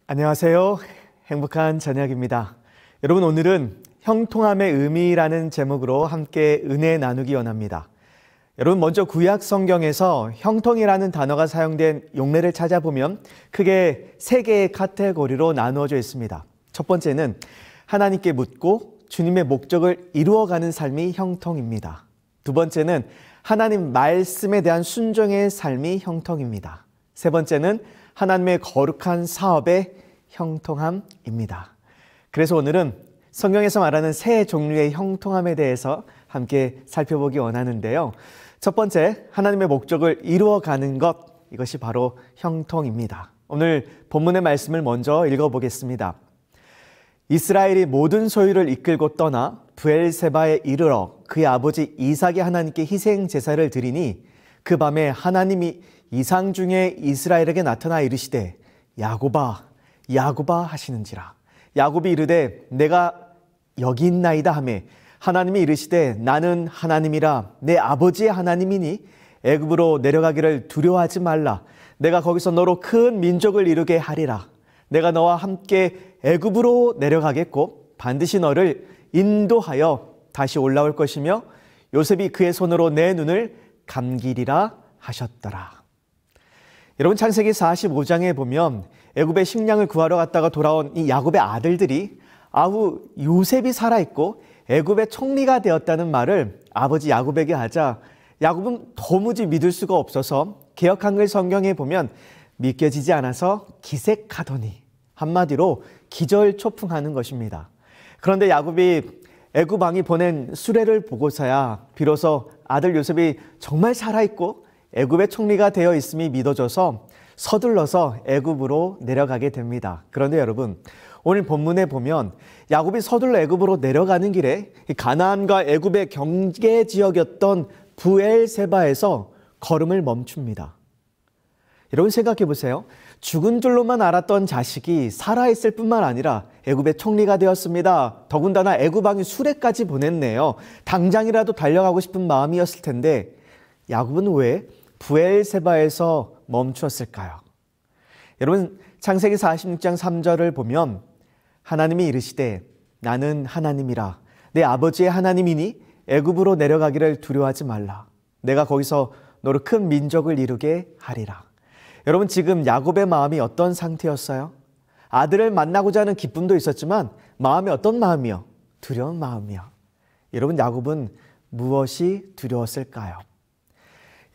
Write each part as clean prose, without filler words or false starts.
안녕하세요. 행복한 저녁입니다. 여러분, 오늘은 형통함의 의미라는 제목으로 함께 은혜 나누기 원합니다. 여러분, 먼저 구약 성경에서 형통이라는 단어가 사용된 용례를 찾아보면 크게 세 개의 카테고리로 나누어져 있습니다. 첫 번째는 하나님께 묻고 주님의 목적을 이루어가는 삶이 형통입니다. 두 번째는 하나님 말씀에 대한 순종의 삶이 형통입니다. 세 번째는 하나님의 거룩한 사업의 형통함입니다. 그래서 오늘은 성경에서 말하는 세 종류의 형통함에 대해서 함께 살펴보기 원하는데요. 첫 번째, 하나님의 목적을 이루어가는 것, 이것이 바로 형통입니다. 오늘 본문의 말씀을 먼저 읽어보겠습니다. 이스라엘이 모든 소유를 이끌고 떠나 브엘세바에 이르러 그의 아버지 이삭이 하나님께 희생 제사를 드리니 그 밤에 하나님이 이상 중에 이스라엘에게 나타나 이르시되 야곱아 야곱아 하시는지라. 야곱이 이르되 내가 여기 있나이다 하매 하나님이 이르시되 나는 하나님이라 내 아버지의 하나님이니 애굽으로 내려가기를 두려워하지 말라. 내가 거기서 너로 큰 민족을 이루게 하리라. 내가 너와 함께 애굽으로 내려가겠고 반드시 너를 인도하여 다시 올라올 것이며 요셉이 그의 손으로 내 눈을 감기리라 하셨더라. 여러분, 창세기 45장에 보면 애굽의 식량을 구하러 갔다가 돌아온 이 야곱의 아들들이 아우 요셉이 살아있고 애굽의 총리가 되었다는 말을 아버지 야곱에게 하자 야곱은 도무지 믿을 수가 없어서 개역 한글 성경에 보면 믿겨지지 않아서 기색하더니, 한마디로 기절초풍하는 것입니다. 그런데 야곱이 애굽 왕이 보낸 수레를 보고서야 비로소 아들 요셉이 정말 살아있고 애굽의 총리가 되어 있음이 믿어져서 서둘러서 애굽으로 내려가게 됩니다. 그런데 여러분, 오늘 본문에 보면 야곱이 서둘러 애굽으로 내려가는 길에 가나안과 애굽의 경계 지역이었던 브엘세바에서 걸음을 멈춥니다. 여러분, 생각해 보세요. 죽은 줄로만 알았던 자식이 살아있을 뿐만 아니라 애굽의 총리가 되었습니다. 더군다나 애굽 왕이 수레까지 보냈네요. 당장이라도 달려가고 싶은 마음이었을 텐데 야곱은 왜 브엘세바에서 멈추었을까요? 여러분, 창세기 46장 3절을 보면 하나님이 이르시되 나는 하나님이라 내 아버지의 하나님이니 애굽으로 내려가기를 두려워하지 말라. 내가 거기서 너로 큰 민족을 이루게 하리라. 여러분, 지금 야곱의 마음이 어떤 상태였어요? 아들을 만나고자 하는 기쁨도 있었지만 마음이 어떤 마음이요? 두려운 마음이요. 여러분, 야곱은 무엇이 두려웠을까요?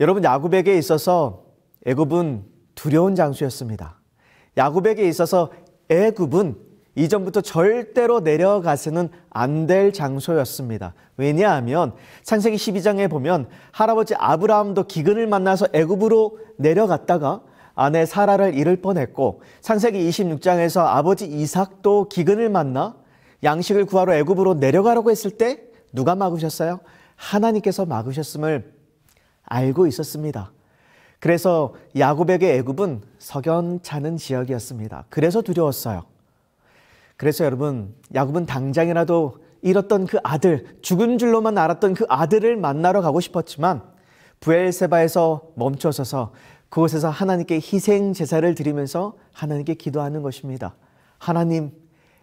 여러분, 야곱에게 있어서 애굽은 두려운 장소였습니다. 야곱에게 있어서 애굽은 이전부터 절대로 내려가서는 안 될 장소였습니다. 왜냐하면 창세기 12장에 보면 할아버지 아브라함도 기근을 만나서 애굽으로 내려갔다가 아내 사라를 잃을 뻔했고, 창세기 26장에서 아버지 이삭도 기근을 만나 양식을 구하러 애굽으로 내려가려고 했을 때 누가 막으셨어요? 하나님께서 막으셨음을 알고 있었습니다. 그래서 야곱에게 애굽은 석연찮은 지역이었습니다. 그래서 두려웠어요. 그래서 여러분, 야곱은 당장이라도 잃었던 그 아들, 죽은 줄로만 알았던 그 아들을 만나러 가고 싶었지만 브엘세바에서 멈춰서서 그곳에서 하나님께 희생 제사를 드리면서 하나님께 기도하는 것입니다. 하나님,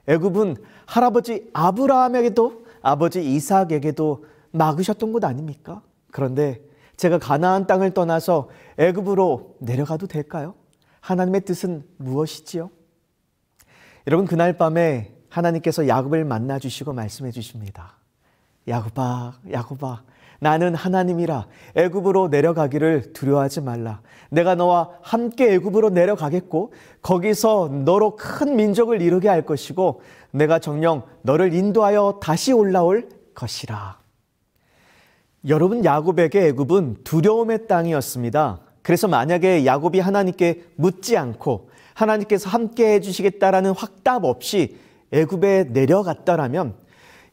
애굽은 할아버지 아브라함에게도 아버지 이삭에게도 막으셨던 곳 아닙니까? 그런데 제가 가나안 땅을 떠나서 애굽으로 내려가도 될까요? 하나님의 뜻은 무엇이지요? 여러분, 그날 밤에 하나님께서 야곱을 만나주시고 말씀해 주십니다. 야곱아, 야곱아, 나는 하나님이라 애굽으로 내려가기를 두려워하지 말라. 내가 너와 함께 애굽으로 내려가겠고 거기서 너로 큰 민족을 이루게 할 것이고 내가 정녕 너를 인도하여 다시 올라올 것이라. 여러분, 야곱에게 애굽은 두려움의 땅이었습니다. 그래서 만약에 야곱이 하나님께 묻지 않고 하나님께서 함께 해주시겠다라는 확답 없이 애굽에 내려갔더라면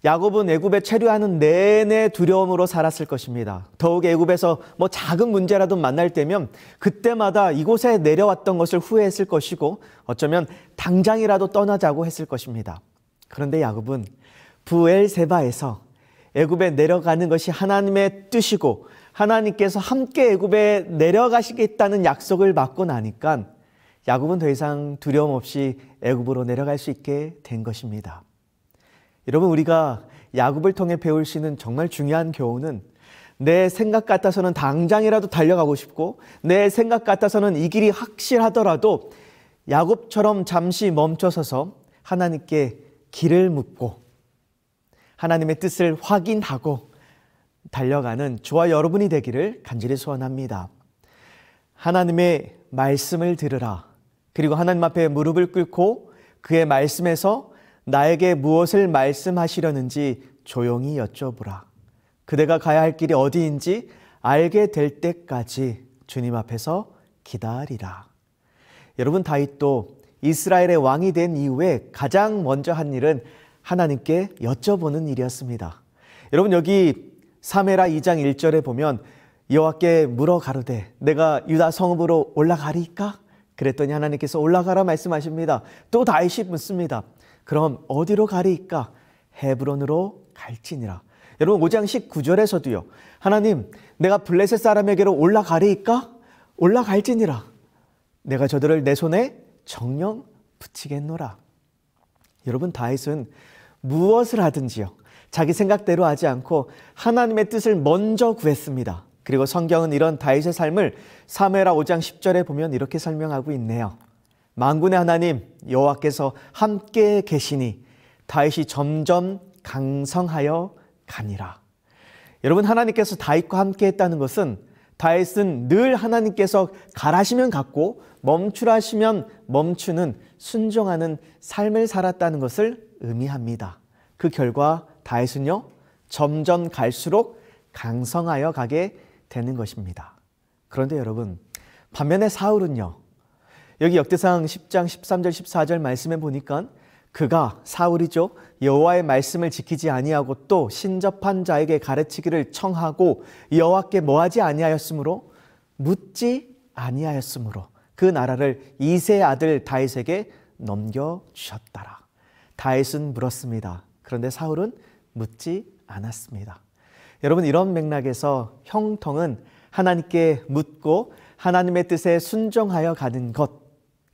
야곱은 애굽에 체류하는 내내 두려움으로 살았을 것입니다. 더욱 애굽에서 작은 문제라도 만날 때면 그때마다 이곳에 내려왔던 것을 후회했을 것이고 어쩌면 당장이라도 떠나자고 했을 것입니다. 그런데 야곱은 브엘세바에서 애굽에 내려가는 것이 하나님의 뜻이고 하나님께서 함께 애굽에 내려가시겠다는 약속을 받고 나니까 야곱은 더 이상 두려움 없이 애굽으로 내려갈 수 있게 된 것입니다. 여러분, 우리가 야곱을 통해 배울 수 있는 정말 중요한 교훈은 내 생각 같아서는 당장이라도 달려가고 싶고 내 생각 같아서는 이 길이 확실하더라도 야곱처럼 잠시 멈춰서서 하나님께 길을 묻고 하나님의 뜻을 확인하고 달려가는 저와 여러분이 되기를 간절히 소원합니다. 하나님의 말씀을 들으라. 그리고 하나님 앞에 무릎을 꿇고 그의 말씀에서 나에게 무엇을 말씀하시려는지 조용히 여쭤보라. 그대가 가야 할 길이 어디인지 알게 될 때까지 주님 앞에서 기다리라. 여러분, 다윗도 이스라엘의 왕이 된 이후에 가장 먼저 한 일은 하나님께 여쭤보는 일이었습니다. 여러분, 여기 사무엘하 2장 1절에 보면 여호와께 물어 가로되 내가 유다 성읍으로 올라가리까? 그랬더니 하나님께서 올라가라 말씀하십니다. 또 다윗이 묻습니다. 그럼 어디로 가리까? 헤브론으로 갈지니라. 여러분, 5장 19절에서도요. 하나님, 내가 블레셋 사람에게로 올라가리까? 올라갈지니라. 내가 저들을 내 손에 정령 붙이겠노라. 여러분, 다윗은 무엇을 하든지요, 자기 생각대로 하지 않고 하나님의 뜻을 먼저 구했습니다. 그리고 성경은 이런 다윗의 삶을 사무엘하 5장 10절에 보면 이렇게 설명하고 있네요. 만군의 하나님 여호와께서 함께 계시니 다윗이 점점 강성하여 가니라. 여러분, 하나님께서 다윗과 함께 했다는 것은 다윗은 늘 하나님께서 가라시면 갔고 멈추라 하시면 멈추는 순종하는 삶을 살았다는 것을 의미합니다. 그 결과 다윗은요, 점점 갈수록 강성하여 가게 되는 것입니다. 그런데 여러분, 반면에 사울은요, 여기 역대상 10장 13절 14절 말씀에 보니까 그가, 사울이죠, 여호와의 말씀을 지키지 아니하고 또 신접한 자에게 가르치기를 청하고 여호와께 뭐하지 아니하였으므로, 묻지 아니하였으므로 그 나라를 이새의 아들 다윗에게 넘겨주셨더라. 다윗은 물었습니다. 그런데 사울은 묻지 않았습니다. 여러분, 이런 맥락에서 형통은 하나님께 묻고 하나님의 뜻에 순종하여 가는 것,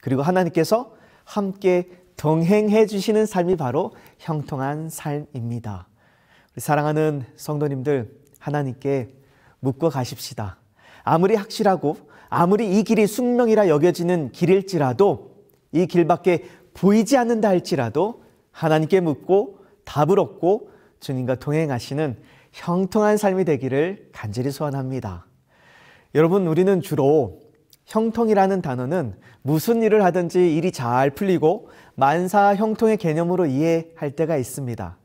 그리고 하나님께서 함께 동행해 주시는 삶이 바로 형통한 삶입니다. 우리 사랑하는 성도님들, 하나님께 묻고 가십시다. 아무리 확실하고 아무리 이 길이 숙명이라 여겨지는 길일지라도, 이 길밖에 보이지 않는다 할지라도 하나님께 묻고 답을 얻고 주님과 동행하시는 형통한 삶이 되기를 간절히 소원합니다. 여러분, 우리는 주로 형통이라는 단어는 무슨 일을 하든지 일이 잘 풀리고 만사 형통의 개념으로 이해할 때가 있습니다.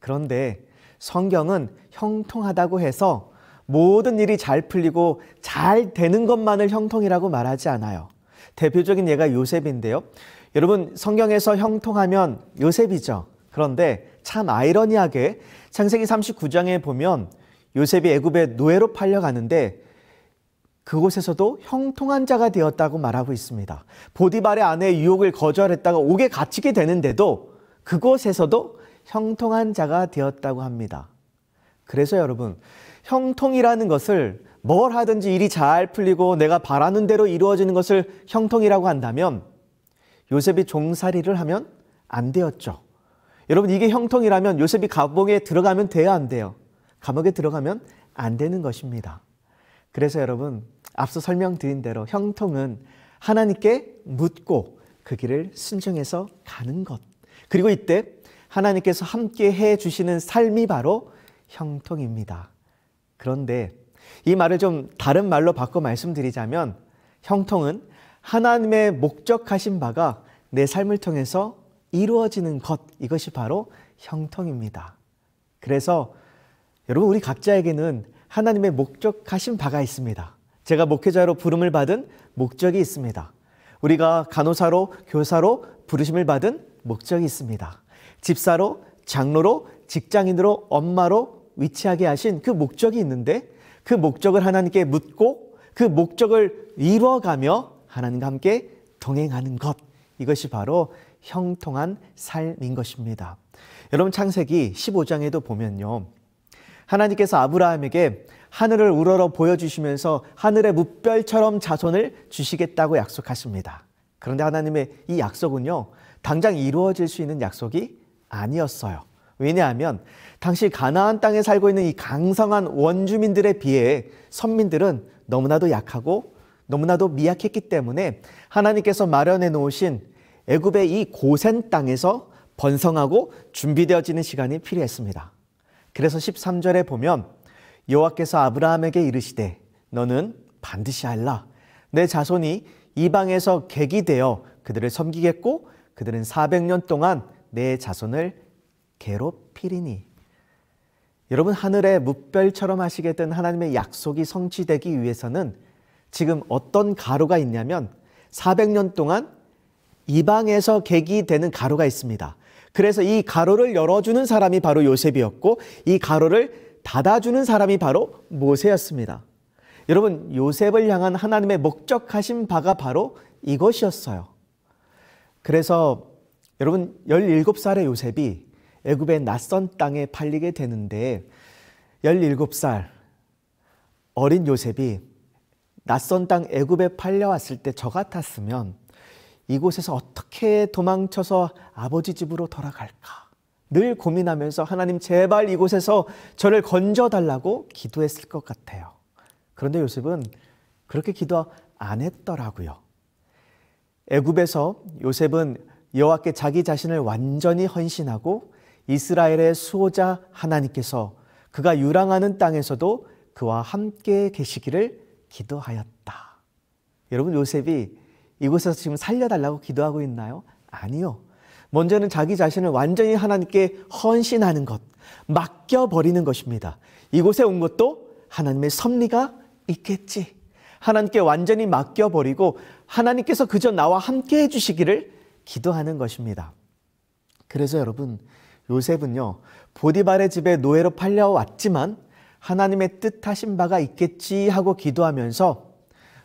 그런데 성경은 형통하다고 해서 모든 일이 잘 풀리고 잘 되는 것만을 형통이라고 말하지 않아요. 대표적인 예가 요셉인데요. 여러분, 성경에서 형통하면 요셉이죠. 그런데 참 아이러니하게 창세기 39장에 보면 요셉이 애굽의 노예로 팔려가는데 그곳에서도 형통한 자가 되었다고 말하고 있습니다. 보디발의 아내의 유혹을 거절했다가 옥에 갇히게 되는데도 그곳에서도 형통한 자가 되었다고 합니다. 그래서 여러분, 형통이라는 것을 뭘 하든지 일이 잘 풀리고 내가 바라는 대로 이루어지는 것을 형통이라고 한다면 요셉이 종살이를 하면 안 되었죠. 여러분, 이게 형통이라면 요셉이 감옥에 들어가면 돼야 안 돼요? 감옥에 들어가면 안 되는 것입니다. 그래서 여러분, 앞서 설명드린 대로 형통은 하나님께 묻고 그 길을 순종해서 가는 것, 그리고 이때 하나님께서 함께 해 주시는 삶이 바로 형통입니다. 그런데 이 말을 좀 다른 말로 바꿔 말씀드리자면 형통은 하나님의 목적하신 바가 내 삶을 통해서 이루어지는 것, 이것이 바로 형통입니다. 그래서 여러분, 우리 각자에게는 하나님의 목적하신 바가 있습니다. 제가 목회자로 부름을 받은 목적이 있습니다. 우리가 간호사로, 교사로 부르심을 받은 목적이 있습니다. 집사로, 장로로, 직장인으로, 엄마로 위치하게 하신 그 목적이 있는데 그 목적을 하나님께 묻고 그 목적을 이루어가며 하나님과 함께 동행하는 것, 이것이 바로 형통한 삶인 것입니다. 여러분, 창세기 15장에도 보면요, 하나님께서 아브라함에게 하늘을 우러러 보여주시면서 하늘의 무별처럼 자손을 주시겠다고 약속하십니다. 그런데 하나님의 이 약속은요, 당장 이루어질 수 있는 약속이 아니었어요. 왜냐하면 당시 가나안 땅에 살고 있는 이 강성한 원주민들에 비해 선민들은 너무나도 약하고 너무나도 미약했기 때문에 하나님께서 마련해 놓으신 애굽의 이 고센 땅에서 번성하고 준비되어지는 시간이 필요했습니다. 그래서 13절에 보면 여호와께서 아브라함에게 이르시되 너는 반드시 알라. 내 자손이 이방에서 객이 되어 그들을 섬기겠고 그들은 400년 동안 내 자손을 괴롭히리니. 여러분, 하늘의 뭇별처럼 하시겠던 하나님의 약속이 성취되기 위해서는 지금 어떤 가루가 있냐면 400년 동안 이방에서 객이 되는 가루가 있습니다. 그래서 이 가루를 열어주는 사람이 바로 요셉이었고 이 가루를 닫아주는 사람이 바로 모세였습니다. 여러분, 요셉을 향한 하나님의 목적하신 바가 바로 이것이었어요. 그래서 여러분, 17살의 요셉이 애굽의 낯선 땅에 팔리게 되는데 17살 어린 요셉이 낯선 땅 애굽에 팔려왔을 때 저 같았으면 이곳에서 어떻게 도망쳐서 아버지 집으로 돌아갈까 늘 고민하면서 하나님 제발 이곳에서 저를 건져달라고 기도했을 것 같아요. 그런데 요셉은 그렇게 기도 안 했더라고요. 애굽에서 요셉은 여호와께 자기 자신을 완전히 헌신하고 이스라엘의 수호자 하나님께서 그가 유랑하는 땅에서도 그와 함께 계시기를 기도하였다. 여러분, 요셉이 이곳에서 지금 살려달라고 기도하고 있나요? 아니요. 먼저는 자기 자신을 완전히 하나님께 헌신하는 것, 맡겨버리는 것입니다. 이곳에 온 것도 하나님의 섭리가 있겠지. 하나님께 완전히 맡겨버리고 하나님께서 그저 나와 함께 해주시기를 기도하는 것입니다. 그래서 여러분, 요셉은요, 보디발의 집에 노예로 팔려왔지만 하나님의 뜻하신 바가 있겠지 하고 기도하면서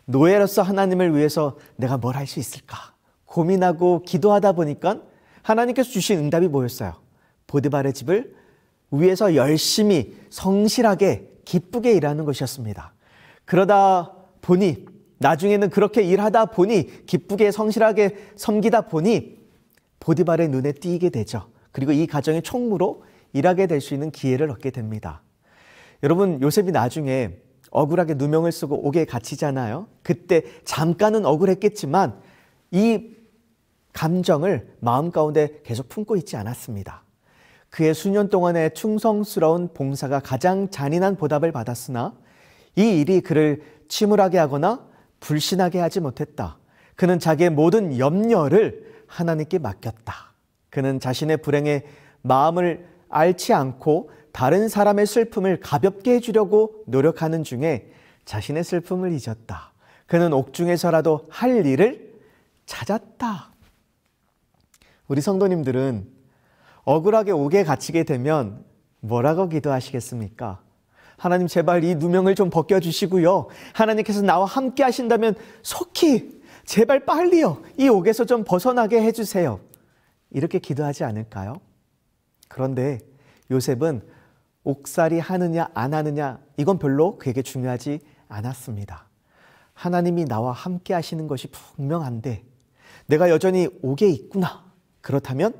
노예로서 하나님을 위해서 내가 뭘 할 수 있을까 고민하고 기도하다 보니까 하나님께서 주신 응답이 뭐였어요? 보디발의 집을 위해서 열심히 성실하게 기쁘게 일하는 것이었습니다. 그러다 보니 나중에는 그렇게 일하다 보니 기쁘게 성실하게 섬기다 보니 보디발의 눈에 띄게 되죠. 그리고 이 가정의 총무로 일하게 될 수 있는 기회를 얻게 됩니다. 여러분, 요셉이 나중에 억울하게 누명을 쓰고 옥에 갇히잖아요. 그때 잠깐은 억울했겠지만 이 감정을 마음 가운데 계속 품고 있지 않았습니다. 그의 수년 동안의 충성스러운 봉사가 가장 잔인한 보답을 받았으나 이 일이 그를 침울하게 하거나 불신하게 하지 못했다. 그는 자기의 모든 염려를 하나님께 맡겼다. 그는 자신의 불행에 마음을 앓지 않고 다른 사람의 슬픔을 가볍게 해주려고 노력하는 중에 자신의 슬픔을 잊었다. 그는 옥중에서라도 할 일을 찾았다. 우리 성도님들은 억울하게 옥에 갇히게 되면 뭐라고 기도하시겠습니까? 하나님 제발 이 누명을 좀 벗겨주시고요. 하나님께서 나와 함께 하신다면 속히 제발 빨리요. 이 옥에서 좀 벗어나게 해주세요. 이렇게 기도하지 않을까요? 그런데 요셉은 옥살이 하느냐 안 하느냐 이건 별로 그에게 중요하지 않았습니다. 하나님이 나와 함께 하시는 것이 분명한데 내가 여전히 옥에 있구나. 그렇다면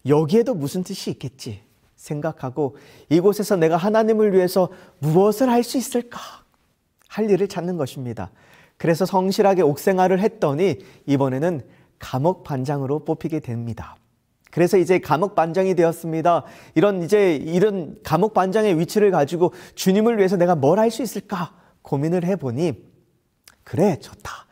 여기에도 무슨 뜻이 있겠지 생각하고 이곳에서 내가 하나님을 위해서 무엇을 할 수 있을까? 할 일을 찾는 것입니다. 그래서 성실하게 옥생활을 했더니 이번에는 감옥 반장으로 뽑히게 됩니다. 그래서 이제 감옥 반장이 되었습니다. 이런 감옥 반장의 위치를 가지고 주님을 위해서 내가 뭘 할 수 있을까 고민을 해보니 그래, 좋다.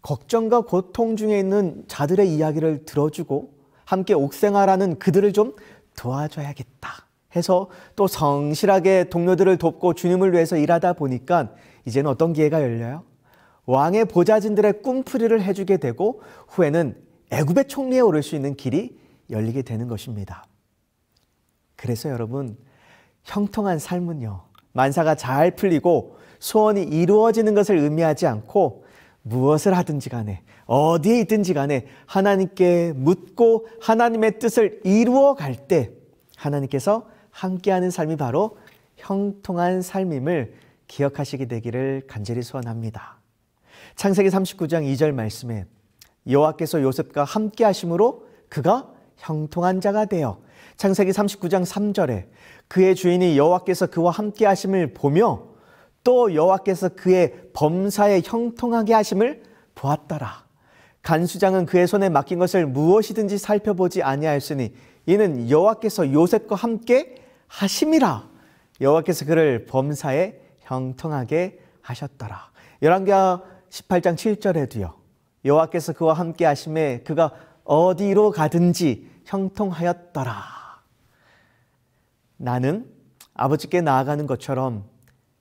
걱정과 고통 중에 있는 자들의 이야기를 들어주고 함께 옥생활하는 그들을 좀 도와줘야겠다 해서 또 성실하게 동료들을 돕고 주님을 위해서 일하다 보니까 이제는 어떤 기회가 열려요? 왕의 보좌진들의 꿈풀이를 해주게 되고 후에는 애굽의 총리에 오를 수 있는 길이 열리게 되는 것입니다. 그래서 여러분, 형통한 삶은요, 만사가 잘 풀리고 소원이 이루어지는 것을 의미하지 않고 무엇을 하든지 간에 어디에 있든지 간에 하나님께 묻고 하나님의 뜻을 이루어 갈 때 하나님께서 함께하는 삶이 바로 형통한 삶임을 기억하시게 되기를 간절히 소원합니다. 창세기 39장 2절 말씀에 여호와께서 요셉과 함께 하심으로 그가 형통한 자가 되어. 창세기 39장 3절에 그의 주인이 여호와께서 그와 함께 하심을 보며 또 여호와께서 그의 범사에 형통하게 하심을 보았더라. 간수장은 그의 손에 맡긴 것을 무엇이든지 살펴보지 아니하였으니 이는 여호와께서 요셉과 함께 하심이라. 여호와께서 그를 범사에 형통하게 하셨더라. 열왕기하 18장 7절에도요. 여호와께서 그와 함께 하심에 그가 어디로 가든지 형통하였더라. 나는 아버지께 나아가는 것처럼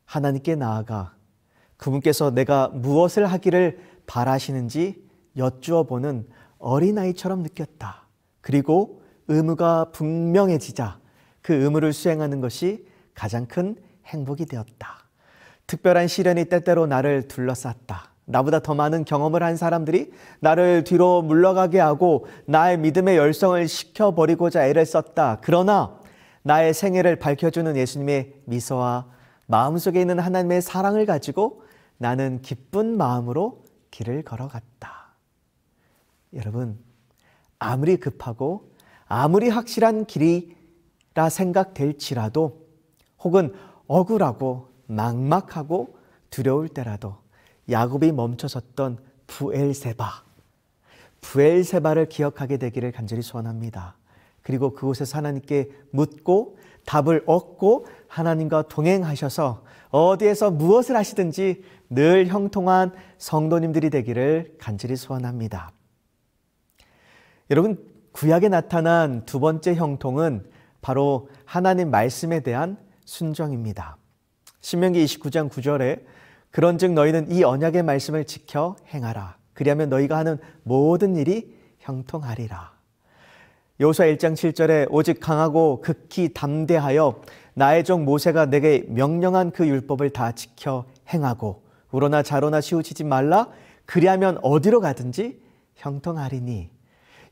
하나님께 나아가 그분께서 내가 무엇을 하기를 바라시는지 여쭈어 보는 어린아이처럼 느꼈다. 그리고 의무가 분명해지자 그 의무를 수행하는 것이 가장 큰 행복이 되었다. 특별한 시련이 때때로 나를 둘러쌌다. 나보다 더 많은 경험을 한 사람들이 나를 뒤로 물러가게 하고 나의 믿음의 열성을 식혀버리고자 애를 썼다. 그러나 나의 생애를 밝혀주는 예수님의 미소와 마음속에 있는 하나님의 사랑을 가지고 나는 기쁜 마음으로 길을 걸어갔다. 여러분, 아무리 급하고 아무리 확실한 길이라 생각될지라도 혹은 억울하고 막막하고 두려울 때라도 야곱이 멈춰섰던 부엘세바를 기억하게 되기를 간절히 소원합니다. 그리고 그곳에서 하나님께 묻고 답을 얻고 하나님과 동행하셔서 어디에서 무엇을 하시든지 늘 형통한 성도님들이 되기를 간절히 소원합니다. 여러분, 구약에 나타난 두 번째 형통은 바로 하나님 말씀에 대한 순종입니다. 신명기 29장 9절에 그런즉 너희는 이 언약의 말씀을 지켜 행하라. 그리하면 너희가 하는 모든 일이 형통하리라. 여호수아 1장 7절에 오직 강하고 극히 담대하여 나의 종 모세가 내게 명령한 그 율법을 다 지켜 행하고 우로나 좌로나 치우치지 말라. 그리하면 어디로 가든지 형통하리니.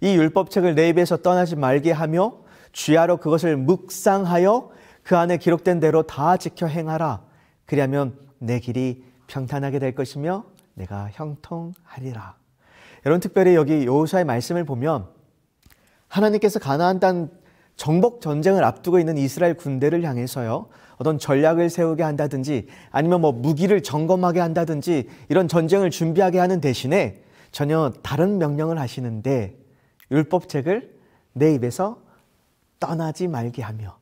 이 율법책을 내 입에서 떠나지 말게 하며 주야로 그것을 묵상하여 그 안에 기록된 대로 다 지켜 행하라. 그리하면 내 길이 평탄하게 될 것이며 내가 형통하리라. 여러분, 특별히 여기 여호수아의 말씀을 보면 하나님께서 가나안 땅 정복 전쟁을 앞두고 있는 이스라엘 군대를 향해서요, 어떤 전략을 세우게 한다든지 아니면 무기를 점검하게 한다든지 이런 전쟁을 준비하게 하는 대신에 전혀 다른 명령을 하시는데 율법책을 내 입에서 떠나지 말게 하며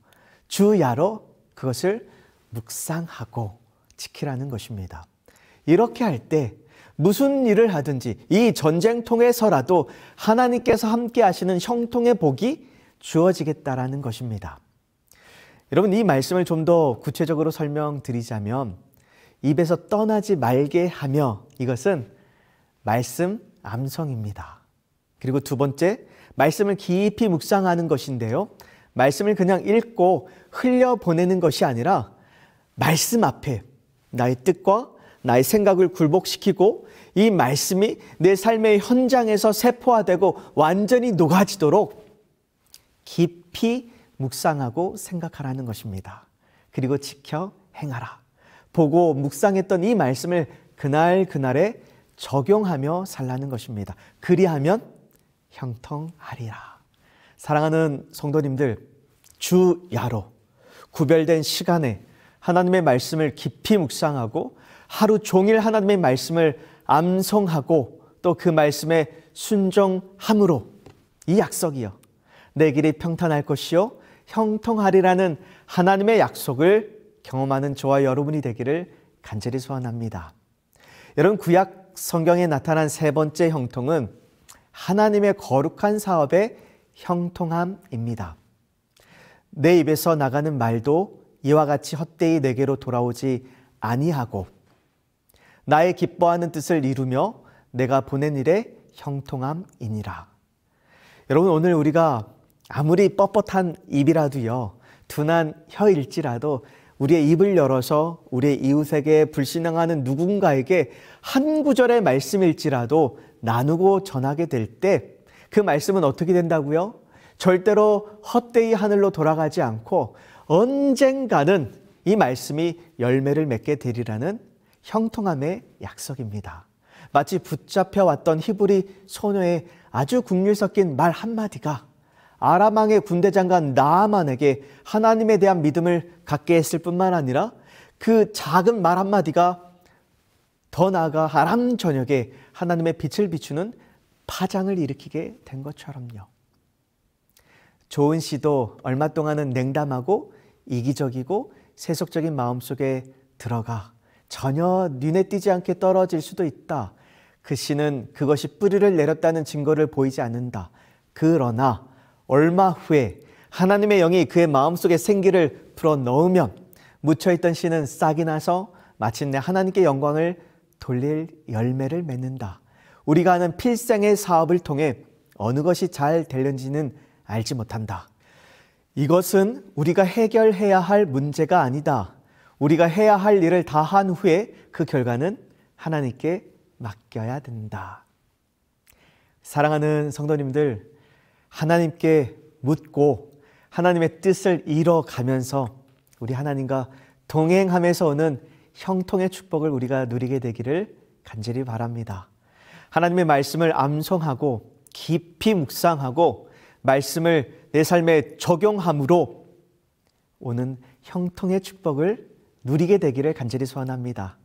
주야로 그것을 묵상하고 지키라는 것입니다. 이렇게 할 때 무슨 일을 하든지 이 전쟁통에서라도 하나님께서 함께 하시는 형통의 복이 주어지겠다라는 것입니다. 여러분, 이 말씀을 좀 더 구체적으로 설명드리자면 입에서 떠나지 말게 하며 이것은 말씀 암송입니다. 그리고 두 번째, 말씀을 깊이 묵상하는 것인데요. 말씀을 그냥 읽고 흘려보내는 것이 아니라 말씀 앞에 나의 뜻과 나의 생각을 굴복시키고 이 말씀이 내 삶의 현장에서 세포화되고 완전히 녹아지도록 깊이 묵상하고 생각하라는 것입니다. 그리고 지켜 행하라. 보고 묵상했던 이 말씀을 그날그날에 적용하며 살라는 것입니다. 그리하면 형통하리라. 사랑하는 성도님들, 주야로 구별된 시간에 하나님의 말씀을 깊이 묵상하고 하루 종일 하나님의 말씀을 암송하고 또 그 말씀에 순종함으로 이 약속이요, 내 길이 평탄할 것이요 형통하리라는 하나님의 약속을 경험하는 저와 여러분이 되기를 간절히 소원합니다. 여러분, 구약 성경에 나타난 세 번째 형통은 하나님의 거룩한 사업의 형통함입니다. 내 입에서 나가는 말도 이와 같이 헛되이 내게로 돌아오지 아니하고 나의 기뻐하는 뜻을 이루며 내가 보낸 일의 형통함이니라. 여러분, 오늘 우리가 아무리 뻣뻣한 입이라도요, 둔한 혀일지라도 우리의 입을 열어서 우리의 이웃에게 불신앙하는 누군가에게 한 구절의 말씀일지라도 나누고 전하게 될 때 그 말씀은 어떻게 된다고요? 절대로 헛되이 하늘로 돌아가지 않고 언젠가는 이 말씀이 열매를 맺게 되리라는 형통함의 약속입니다. 마치 붙잡혀 왔던 히브리 소녀의 아주 국률 섞인 말 한마디가 아람 왕의 군대 장관 나아만에게 하나님에 대한 믿음을 갖게 했을 뿐만 아니라 그 작은 말 한마디가 더 나아가 아람 전역에 하나님의 빛을 비추는 파장을 일으키게 된 것처럼요. 조은 씨도 얼마 동안은 냉담하고 이기적이고 세속적인 마음속에 들어가 전혀 눈에 띄지 않게 떨어질 수도 있다. 그 씨는 그것이 뿌리를 내렸다는 증거를 보이지 않는다. 그러나 얼마 후에 하나님의 영이 그의 마음속에 생기를 불어넣으면 묻혀있던 씨는 싹이 나서 마침내 하나님께 영광을 돌릴 열매를 맺는다. 우리가 하는 필생의 사업을 통해 어느 것이 잘 되는지는 알지 못한다. 이것은 우리가 해결해야 할 문제가 아니다. 우리가 해야 할 일을 다 한 후에 그 결과는 하나님께 맡겨야 된다. 사랑하는 성도님들, 하나님께 묻고 하나님의 뜻을 이뤄가면서 우리 하나님과 동행하면서 오는 형통의 축복을 우리가 누리게 되기를 간절히 바랍니다. 하나님의 말씀을 암송하고 깊이 묵상하고 말씀을 내 삶에 적용함으로 오는 형통의 축복을 누리게 되기를 간절히 소원합니다.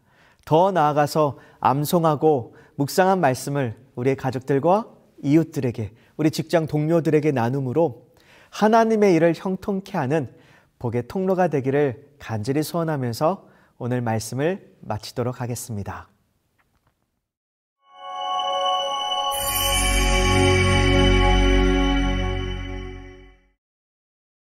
더 나아가서 암송하고 묵상한 말씀을 우리의 가족들과 이웃들에게, 우리 직장 동료들에게 나눔으로 하나님의 일을 형통케 하는 복의 통로가 되기를 간절히 소원하면서 오늘 말씀을 마치도록 하겠습니다.